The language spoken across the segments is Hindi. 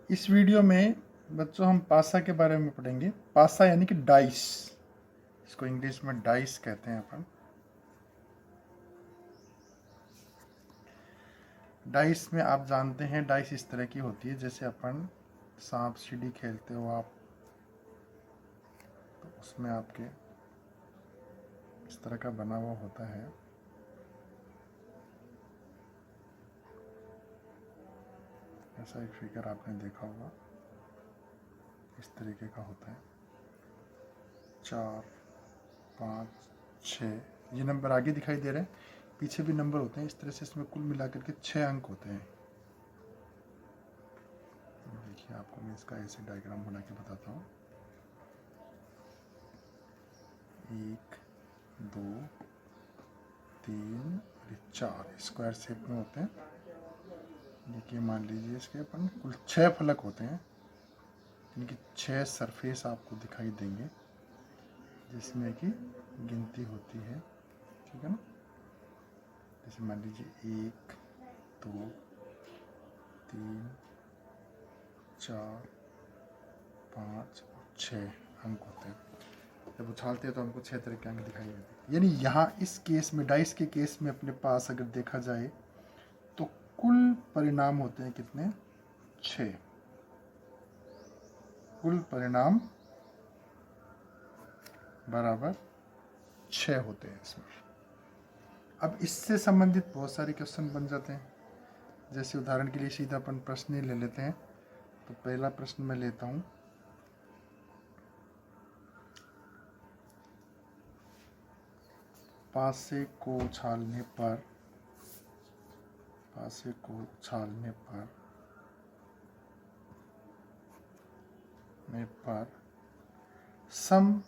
इस वीडियो में बच्चों हम पासा के बारे में पढ़ेंगे। पासा यानी कि डाइस, इसको इंग्लिश में डाइस कहते हैं अपन। डाइस में आप जानते हैं डाइस इस तरह की होती है जैसे अपन सांप सीढ़ी खेलते हो आप, तो उसमें आपके इस तरह का बना हुआ होता है। ऐसा एक फिगर आपने देखा होगा, इस तरीके का होता है। 4, 5, 6 ये नंबर आगे दिखाई दे रहे हैं, पीछे भी नंबर होते हैं। इस तरह से इसमें कुल मिलाकर के 6 अंक होते हैं। देखिए आपको मैं इसका ऐसे डायग्राम बना के बताता हूँ। 1, 2, 3, 4 स्क्वायर शेप में होते हैं। देखिए मान लीजिए इसके अपन कुल 6 फलक होते हैं, इनकी 6 सरफेस आपको दिखाई देंगे जिसमें कि गिनती होती है, ठीक है ना। जैसे मान लीजिए 1, 2, 3, 4, 5 और 6 अंक होते हैं। जब उछालते हैं तो हमको 6 तरह के अंक दिखाई देते हैं। यानी यहाँ इस केस में, डाइस के केस में अपने पास अगर देखा जाए तो कुल परिणाम होते हैं कितने? 6। कुल परिणाम बराबर 6 होते हैं इसमें। अब इससे संबंधित बहुत सारे क्वेश्चन बन जाते हैं। जैसे उदाहरण के लिए सीधा अपन प्रश्न ही ले लेते हैं। तो पहला प्रश्न मैं लेता हूँ। पासे को उछालने पर सम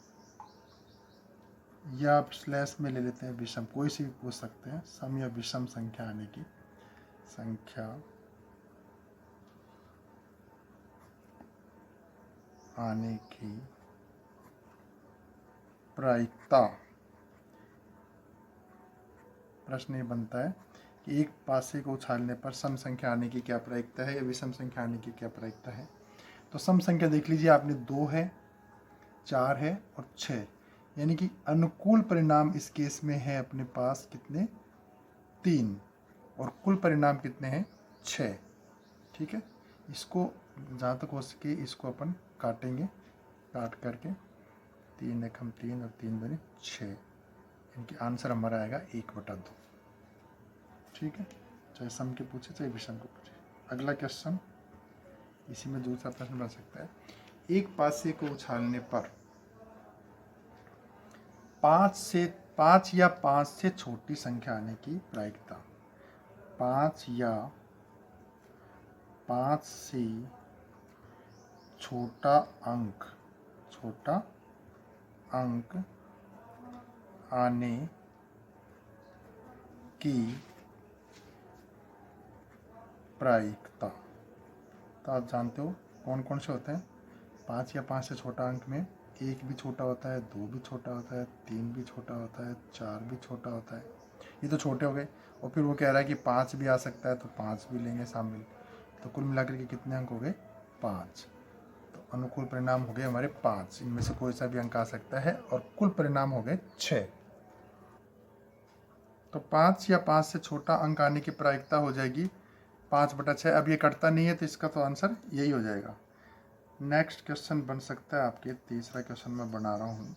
या स्लैश में ले लेते हैं विषम, कोई सी भी पूछ सकते हैं। सम या विषम संख्या आने की प्रायिकता। प्रश्न ये बनता है कि एक पासे को उछालने पर सम संख्या आने की क्या प्रायिकता है या विषम संख्या आने की क्या प्रायिकता है। तो सम संख्या देख लीजिए आपने, 2 है, 4 है और 6, यानी कि अनुकूल परिणाम इस केस में है अपने पास कितने? 3। और कुल परिणाम कितने हैं? 6। ठीक है, इसको जहाँ तक हो सके इसको अपन काटेंगे, काट करके 3 एकम 3 और 3 बने 6। इनकी आंसर हमारा आएगा 1/2। ठीक है, चाहे सम के पूछे चाहे विषम को पूछे। अगला क्वेश्चन, इसी में दूसरा प्रश्न बन सकता है। एक पासे को उछालने पर 5 या 5 से छोटी संख्या आने की प्रायिकता। 5 या 5 से छोटा अंक आने की प्रायिकता। तो आप जानते हो कौन कौन से होते हैं। 5 या 5 से छोटा अंक में 1 भी छोटा होता है, 2 भी छोटा होता है, 3 भी छोटा होता है, 4 भी छोटा होता है। ये तो छोटे हो गए। और फिर वो कह रहा है कि 5 भी आ सकता है, तो 5 भी लेंगे शामिल। तो कुल मिलाकर के कितने अंक हो गए? 5। तो अनुकूल परिणाम हो गए हमारे 5। इनमें से कोई सा भी अंक आ सकता है और कुल परिणाम हो गए 6। तो 5 या 5 से छोटा अंक आने की प्रायिकता हो जाएगी 5/6। अब ये कटता नहीं है तो इसका तो आंसर यही हो जाएगा। नेक्स्ट क्वेश्चन बन सकता है आपके, तीसरा क्वेश्चन मैं बना रहा हूँ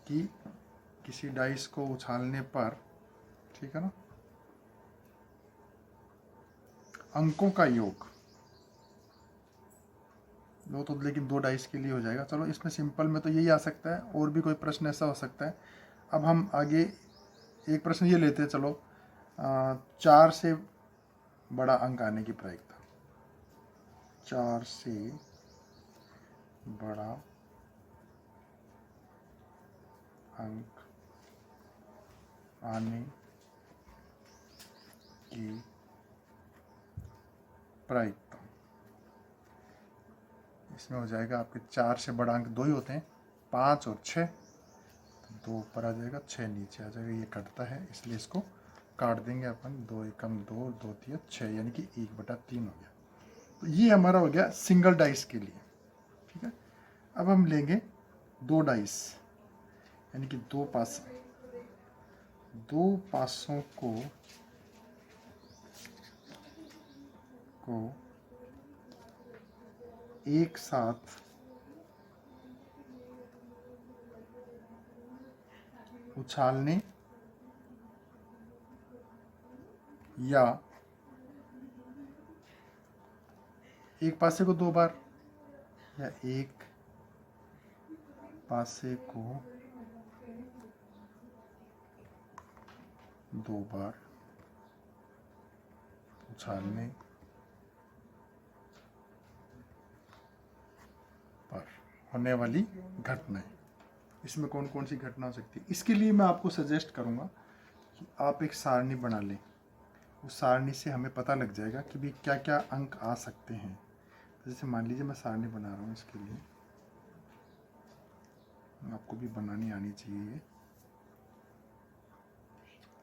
कि किसी डाइस को उछालने पर, ठीक है ना, अंकों का योग लो तो, लेकिन 2 डाइस के लिए हो जाएगा। चलो इसमें सिंपल में तो यही आ सकता है, और भी कोई प्रश्न ऐसा हो सकता है। अब हम आगे एक प्रश्न ये लेते हैं, चलो 4 से बड़ा अंक आने की प्रायिकता। 4 से बड़ा अंक आने की प्रायिकता। इसमें हो जाएगा आपके 4 से बड़ा अंक 2 ही होते हैं, 5 और 6। तो 2 ऊपर आ जाएगा, 6 नीचे आ जाएगा। ये कटता है इसलिए इसको काट देंगे अपन। 2 एकम 2, 2 तिया 6, यानी कि 1/3 हो गया। तो ये हमारा हो गया सिंगल डाइस के लिए। ठीक है, अब हम लेंगे 2 डाइस, यानी कि 2 पासों को एक साथ उछालने या एक पासे को 2 बार या एक पासे को 2 बार उछालने पर होने वाली घटनाएं। इसमें कौन कौन सी घटना हो सकती है, इसके लिए मैं आपको सजेस्ट करूंगा कि आप एक सारणी बना लें। उस सारणी से हमें पता लग जाएगा कि भी क्या क्या अंक आ सकते हैं। तो जैसे मान लीजिए मैं सारणी बना रहा हूँ, इसके लिए आपको भी बनानी आनी चाहिए।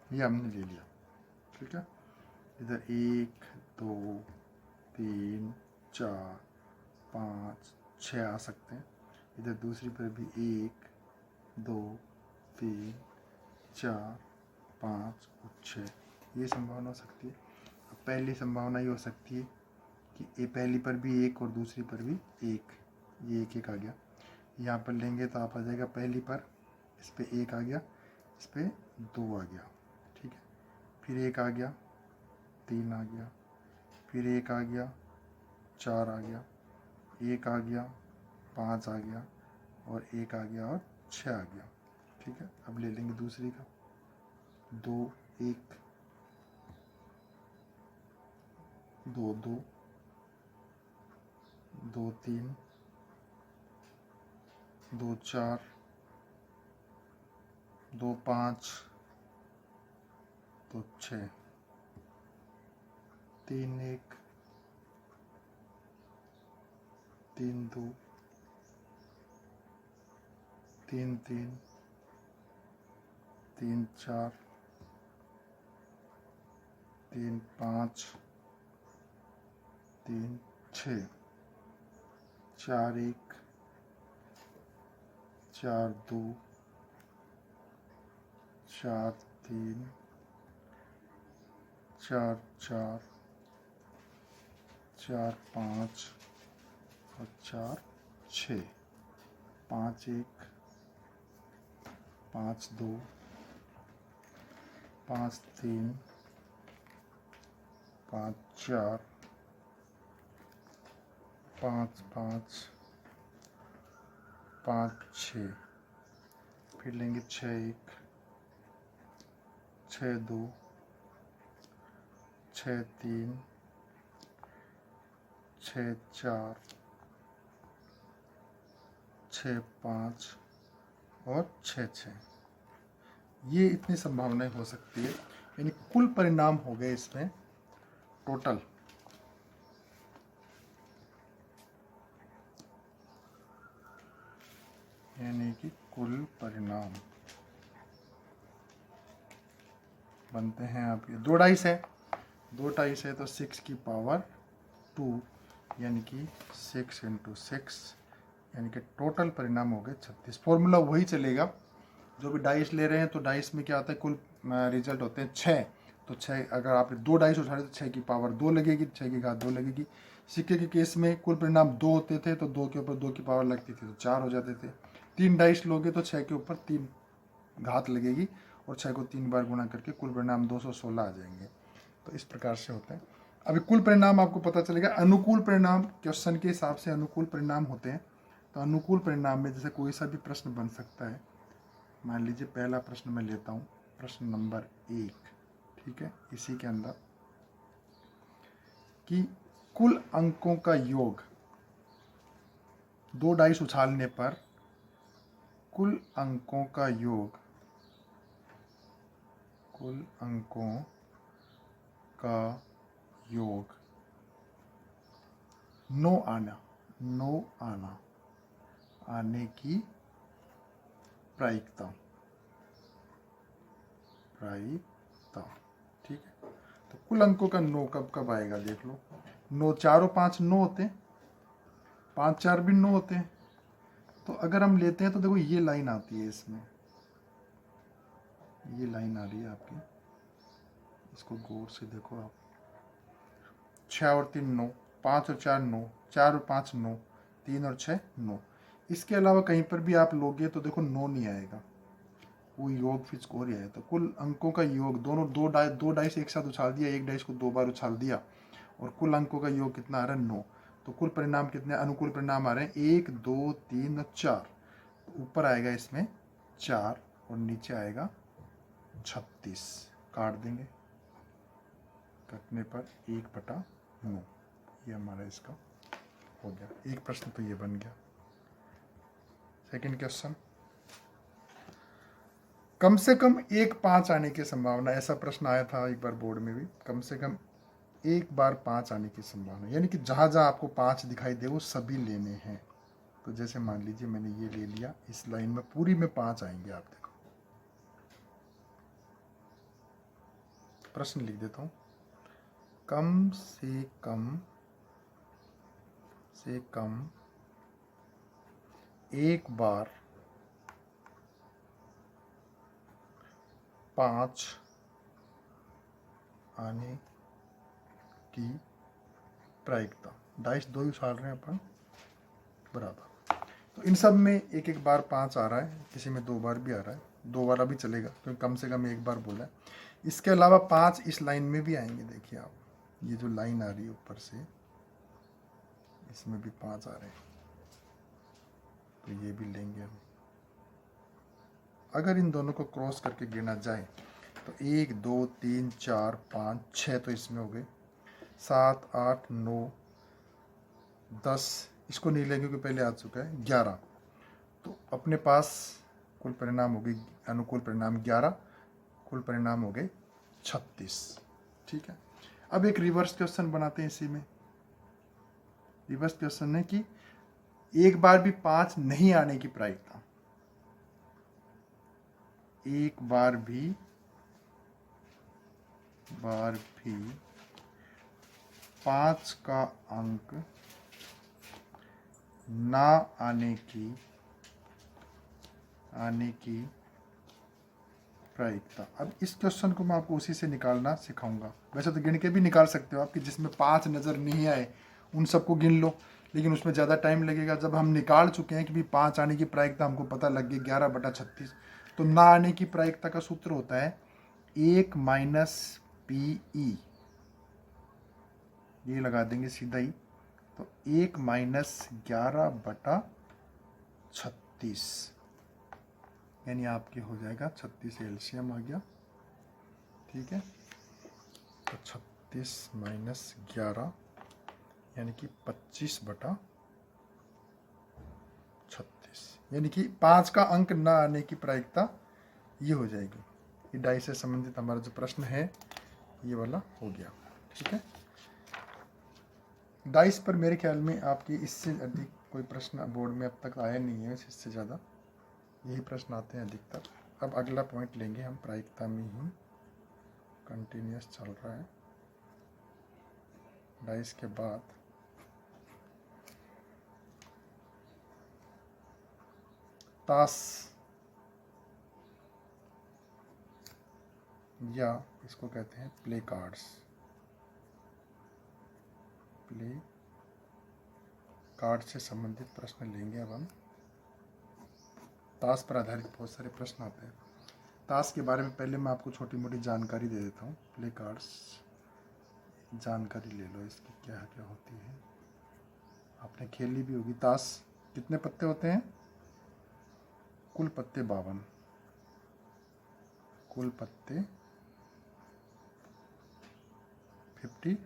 ये हमने ले लिया, ठीक है। इधर 1 2 3 4 5 6 आ सकते हैं। इधर दूसरी पर भी 1 2 3 4 5 और 6, ये संभावना हो सकती है। अब पहली संभावना ये हो सकती है कि ये पहली पर भी 1 और दूसरी पर भी 1, ये 1 1 आ गया। यहाँ पर लेंगे तो आप आ जाएगा पहली पर, इस पर 1 आ गया, इस पर 2 आ गया, ठीक है। फिर 1 आ गया, 3 आ गया, फिर 1 आ गया, 4 आ गया, 1 आ गया, 5 आ गया और 1 आ गया और 6 आ गया, ठीक है। अब ले लेंगे दूसरी का, 2 1 2 2 2 3 2 4 2 5 2 6 3 1 3 2 3 3 3 4 3 5 3 6 4 1 4 2 4 3 4 4 4 5 और 4 6 5 1 5 2 5 3 5 4 5 5 5 6, फिर लेंगे 6 1 6 2 6 3 6 4 6 5 और 6 6। ये इतनी संभावनाएं हो सकती है, यानी कुल परिणाम हो गए इसमें टोटल यानी कि कुल परिणाम बनते हैं आपके 2 डाइस है, 2 डाइस है तो 6 की पावर 2 यानी कि 6 × 6 यानी कि टोटल परिणाम हो गए 36। फॉर्मूला वही चलेगा, जो भी डाइस ले रहे हैं तो डाइस में क्या आता है, कुल रिजल्ट होते हैं 6। तो 6 अगर आप 2 डाइस उठा रहे तो 6 की पावर 2 लगेगी, 6 की घात 2 लगेगी। सिक्के के केस में कुल परिणाम 2 होते थे तो 2 के ऊपर 2 की पावर लगती थी तो 4 हो जाते थे। 3 डाइस लोगे तो 6 के ऊपर 3 घात लगेगी और 6 को 3 बार गुणा करके कुल परिणाम 216 आ जाएंगे। तो इस प्रकार से होते हैं। अभी कुल परिणाम आपको पता चलेगा। अनुकूल परिणाम क्वेश्चन के हिसाब से अनुकूल परिणाम होते हैं। तो अनुकूल परिणाम में जैसे कोई सा भी प्रश्न बन सकता है। मान लीजिए पहला प्रश्न मैं लेता हूँ, प्रश्न नंबर 1, ठीक है। इसी के अंदर कि कुल अंकों का योग 2 डाइस उछालने पर कुल अंकों का योग, कुल अंकों का योग 9 आना आने की प्रायिकता, ठीक है। तो कुल अंकों का 9 कब कब आएगा देख लो। 9 4 और 5 9 होते हैं, 5 4 भी 9 होते हैं। तो अगर हम लेते हैं तो देखो ये लाइन आती है, इसमें ये लाइन आ रही है आपकी, इसको गौर से देखो आप। 6 और 3 9, 5 और 4 9, 4 और 5 9, 3 और 6 9। इसके अलावा कहीं पर भी आप लोगे तो देखो 9 नहीं आएगा, वो योग फिर स्कोर ही आया। तो कुल अंकों का योग, दोनों दो डाइस एक साथ उछाल दिया, एक डाइस को 2 बार उछाल दिया, और कुल अंकों का योग कितना आ रहा है 9। तो कुल परिणाम कितने अनुकूल परिणाम आ रहे हैं 1 2 3 और 4। तो ऊपर आएगा इसमें 4 और नीचे आएगा 36। काट देंगे, कटने पर 1/9। ये हमारा इसका हो गया। एक प्रश्न तो ये बन गया। सेकंड क्वेश्चन, कम से कम 1 5 आने की संभावना, ऐसा प्रश्न आया था एक बार बोर्ड में भी। कम से कम 1 बार 5 आने की संभावना, यानी कि जहाँ जहाँ आपको 5 दिखाई दे वो सभी लेने हैं। तो जैसे मान लीजिए मैंने ये ले लिया, इस लाइन में पूरी में 5 आएंगे। आप देखो, प्रश्न लिख देता हूँ, कम से कम 1 बार 5 आने की प्रायिकता। डाइस 2 ही उछाल रहे हैं अपन बराबर। तो इन सब में 1 बार 5 आ रहा है, किसी में 2 बार भी आ रहा है, 2 बार अभी चलेगा क्योंकि कम से कम 1 बार बोला है। इसके अलावा 5 इस लाइन में भी आएंगे। देखिए आप, ये जो लाइन आ रही है ऊपर से, इसमें भी 5 आ रहे हैं, तो ये भी लेंगे हम। अगर इन दोनों को क्रॉस करके गिना जाए तो 1 2 3 4 5 6 तो इसमें हो गए, 7 8 9 10, इसको नहीं लेंगे क्योंकि पहले आ चुका है, 11। तो अपने पास कुल परिणाम हो गए, अनुकूल परिणाम 11, कुल परिणाम हो गए 36। ठीक है, अब एक रिवर्स क्वेश्चन बनाते हैं इसी में। रिवर्स क्वेश्चन है कि 1 बार भी 5 नहीं आने की प्रायिकता। 1 बार भी 5 का अंक ना आने की प्रायिकता। अब इस क्वेश्चन को मैं आपको उसी से निकालना सिखाऊंगा। वैसे तो गिन के भी निकाल सकते हो आप, कि जिसमें 5 नज़र नहीं आए उन सबको गिन लो, लेकिन उसमें ज़्यादा टाइम लगेगा। जब हम निकाल चुके हैं कि भी 5 आने की प्रायिकता हमको पता लग गई 11/36, तो ना आने की प्रायिकता का सूत्र होता है 1 - PE। ये लगा देंगे सीधा ही, तो 1 - 11/36, यानी आपके हो जाएगा 36 एलसीएम आ गया। ठीक है, तो 36 - 11 यानी कि 25/36, यानी कि 5 का अंक ना आने की प्रायिकता ये हो जाएगी। ये डाई से संबंधित हमारा जो प्रश्न है ये वाला हो गया। ठीक है, डाइस पर मेरे ख्याल में आपकी इससे अधिक कोई प्रश्न बोर्ड में अब तक आया नहीं है, इससे ज़्यादा यही प्रश्न आते हैं अधिकतर। अब अगला पॉइंट लेंगे हम, प्रायिकता में ही कंटिन्यूस चल रहा है। डाइस के बाद ताश, या इसको कहते हैं प्ले कार्ड्स। प्ले कार्ड से संबंधित प्रश्न लेंगे अब हम। ताश पर आधारित बहुत सारे प्रश्न आते हैं। ताश के बारे में पहले मैं आपको छोटी मोटी जानकारी दे देता हूँ। प्ले कार्ड्स जानकारी ले लो इसकी, क्या क्या होती है, आपने खेली भी होगी। ताश कितने पत्ते होते हैं? कुल पत्ते 52। कुल पत्ते 52।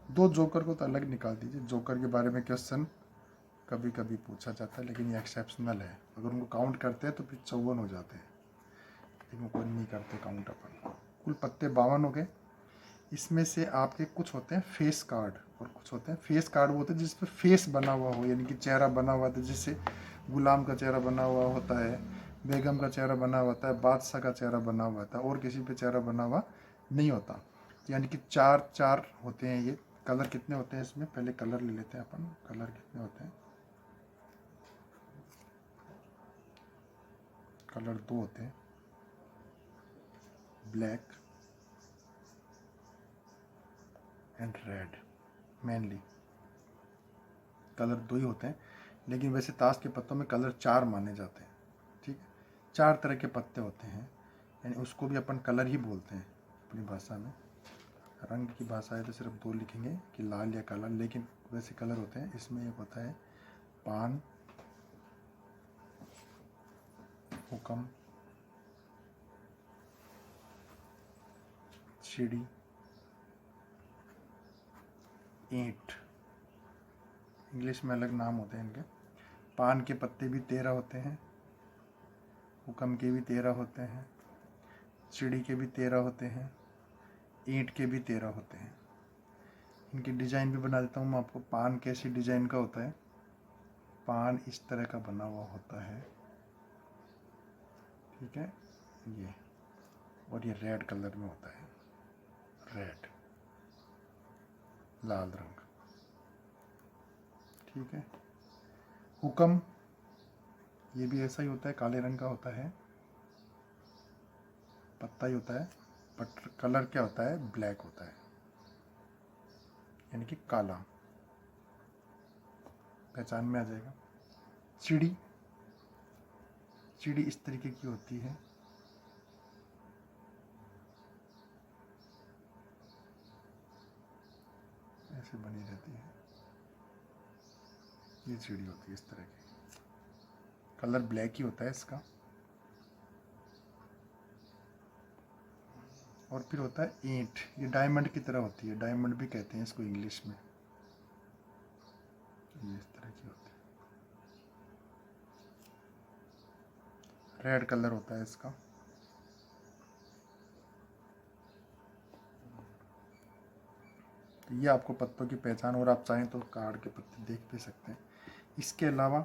2 जोकर को तो अलग निकाल दीजिए। जोकर के बारे में क्वेश्चन कभी कभी पूछा जाता है, लेकिन ये एक्सेप्शनल है। अगर उनको काउंट करते हैं तो फिर 54 हो जाते हैं, लेकिन कोई नहीं करते काउंट अपन। कुल पत्ते 52 हो गए। इसमें से आपके कुछ होते हैं फेस कार्ड और कुछ होते हैं फेस कार्ड वो होते हैं जिस पर फेस बना हुआ हो, यानी कि चेहरा बना हुआ था। जिससे गुलाम का चेहरा बना हुआ होता है, बेगम का चेहरा बना हुआ होता है, बादशाह का चेहरा बना हुआ था, और किसी पे चेहरा बना हुआ नहीं होता। यानी कि 4 4 होते हैं ये कलर कितने होते हैं इसमें, पहले कलर ले लेते हैं अपन। कलर कितने होते हैं, कलर 2 होते हैं, black and red. Mainly colour 2 ही होते हैं, लेकिन वैसे ताश के पत्तों में कलर 4 माने जाते हैं। ठीक है, 4 तरह के पत्ते होते हैं, यानी उसको भी अपन कलर ही बोलते हैं अपनी भाषा में। रंग की भाषा है तो सिर्फ 2 लिखेंगे कि लाल या काला, लेकिन वैसे कलर होते हैं। इसमें एक होता है पान, हुक्म, चिड़ी, ईंट। इंग्लिश में अलग नाम होते हैं इनके। पान के पत्ते भी 13 होते हैं, हुक्म के भी 13 होते हैं, चिड़ी के भी 13 होते हैं, ईंट के भी 13 होते हैं। इनकी डिज़ाइन भी बना देता हूँ मैं आपको। पान कैसी डिज़ाइन का होता है, पान इस तरह का बना हुआ होता है, ठीक है ये, और ये रेड कलर में होता है, रेड, लाल रंग, ठीक है। हुक्म ये भी ऐसा ही होता है, काले रंग का होता है, पत्ता ही होता है, बट कलर क्या होता है, ब्लैक होता है, यानी कि काला, पहचान में आ जाएगा। चिड़ी, चिड़ी इस तरीके की होती है, ऐसे बनी रहती है, ये चिड़ी होती है इस तरह की, कलर ब्लैक ही होता है इसका। और फिर होता है ईंट, ये डायमंड की तरह होती है, डायमंड भी कहते हैं इसको इंग्लिश में, ये इस तरह की होती है, रेड कलर होता है इसका। तो ये आपको पत्तों की पहचान, और आप चाहें तो कार्ड के पत्ते देख भी सकते हैं। इसके अलावा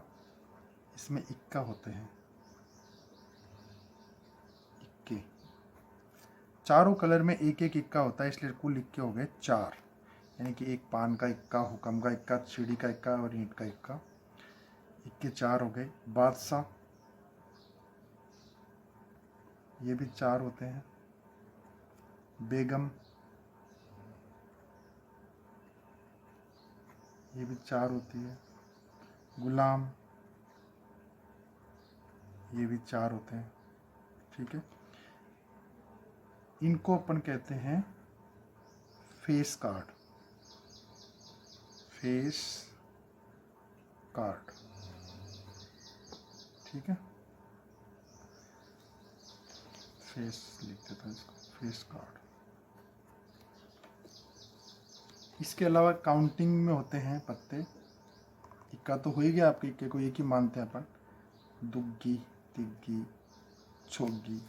इसमें इक्का होते हैं, इक्के, चारों कलर में एक एक इक्का होता है, इसलिए कुल इक्के हो गए 4, यानी कि एक पान का इक्का, हुक्म का इक्का, चिड़ी का इक्का और ईंट का इक्का, इक्के 4 हो गए। बादशाह ये भी 4 होते हैं, बेगम ये भी 4 होती है, गुलाम ये भी 4 होते हैं, ठीक है। इनको अपन कहते हैं फेस कार्ड, फेस कार्ड, ठीक है, फेस लिख देता हूँ इसको, फेस कार्ड। इसके अलावा काउंटिंग में होते हैं पत्ते, इक्का तो हो ही गया आपके, इक्के को एक ही मानते हैं अपन, दुग्गी, तिग्गी, छोगी,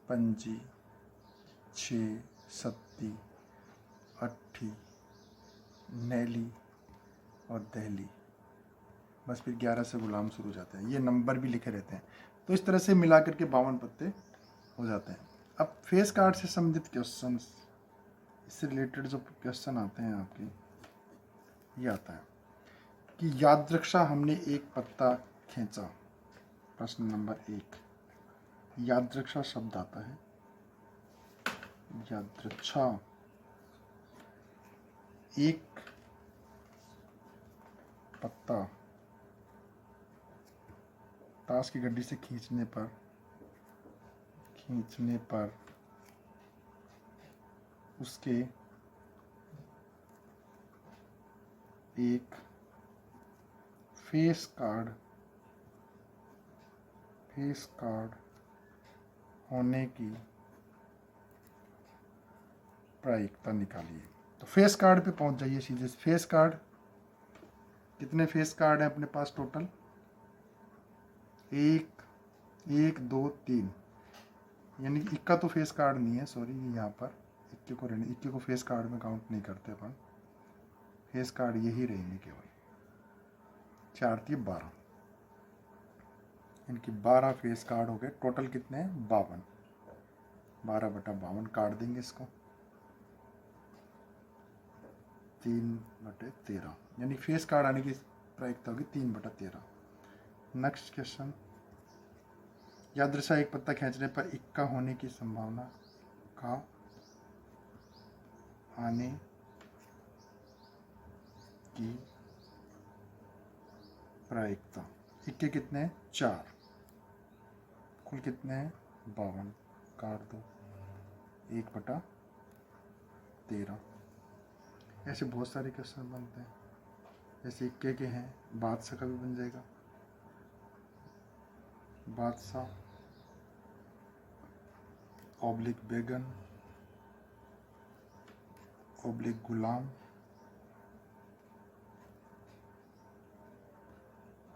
पंजी, 6, सत्ती, अट्ठी, नैली और दहली, बस फिर 11 से गुलाम शुरू हो जाते हैं, ये नंबर भी लिखे रहते हैं। तो इस तरह से मिला करके 52 पत्ते हो जाते हैं। अब फेस कार्ड से संबंधित क्वेश्चन, इससे रिलेटेड जो क्वेश्चन आते हैं आपके, ये आता है कि यादृच्छा हमने एक पत्ता खींचा, प्रश्न नंबर 1, यादृच्छा शब्द आता है, यादृच्छा, एक पत्ता ताश की गड्डी से खींचने पर उसके एक फेस कार्ड होने की प्रायिकता निकालिए। तो फेस कार्ड पे पहुंच जाइए सीधे। फेस कार्ड, कितने फेस कार्ड हैं अपने पास टोटल, 1 2 3, यानी इक्का तो फेस कार्ड नहीं है, सॉरी, यहाँ पर इक्के को रहने, इक्के को फेस कार्ड में काउंट नहीं करते अपन, फेस कार्ड यही रहेंगे केवल, 4 3 12, इनकी 12 फेस कार्ड हो गए। टोटल कितने हैं, 52, 12/52 काट देंगे इसको। 3/13, यानी फेस कार्ड आने की प्रायिकता होगी 3/13। नेक्स्ट क्वेश्चन, यादृच्छा एक पत्ता खींचने पर इक्का होने की संभावना का आने की प्रायिकता, इक्के कितने हैं? 4, कुल कितने हैं? 52, काट दो 1/13। ऐसे बहुत सारे क्वेश्चन बनते हैं, जैसे इक्के के हैं, बादशाह का भी बन जाएगा, बादशाह ऑब्लिक बेगन ऑब्लिक गुलाम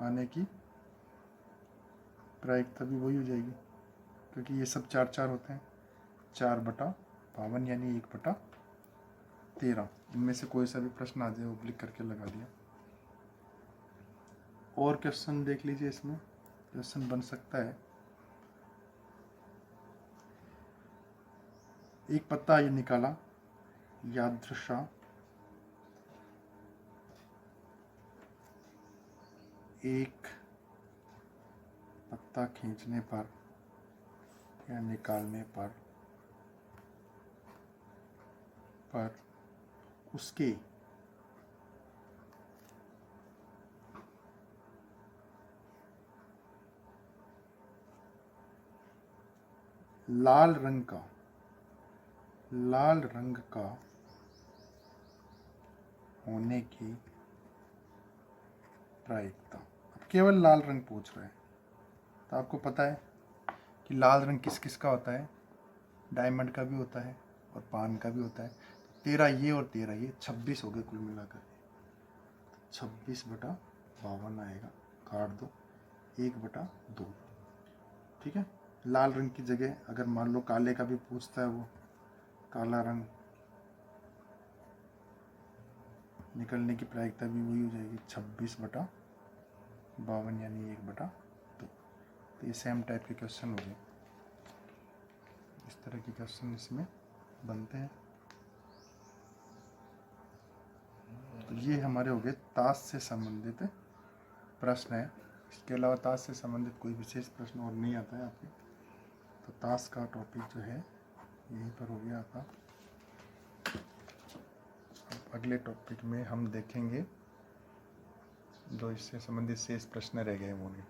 आने की प्रायिकता भी वही हो जाएगी, क्योंकि ये सब 4 होते हैं। 4/52 यानी 1/13। इनमें से कोई सा भी प्रश्न आ जाए ऑब्लिक करके लगा दिया। और क्वेश्चन देख लीजिए, इसमें क्वेश्चन बन सकता है, एक पत्ता ये निकाला, यादृच्छा एक पत्ता खींचने पर या निकालने पर उसके लाल रंग का होने की प्रायिकता। अब केवल लाल रंग पूछ रहा है, तो आपको पता है कि लाल रंग किस किस का होता है? डायमंड का भी होता है और पान का भी होता है। 13 ये और 13 ये, 26 हो गए कुल मिलाकर। 26/52 आएगा, काट दो 1/2। ठीक है, लाल रंग की जगह अगर मान लो काले का भी पूछता है, वो काला रंग निकलने की प्रायिकता भी वही हो जाएगी 26/52 यानी 1/2। तो ये सेम टाइप के क्वेश्चन हो गए, इस तरह के क्वेश्चन इसमें बनते हैं। तो ये हमारे हो गए ताश से संबंधित प्रश्न है। इसके अलावा ताश से संबंधित कोई विशेष प्रश्न और नहीं आता है आपके। तो ताश का टॉपिक जो है यहीं पर हो गया आपका। अगले टॉपिक में हम देखेंगे जो इससे संबंधित शेष प्रश्न रह गए होंगे।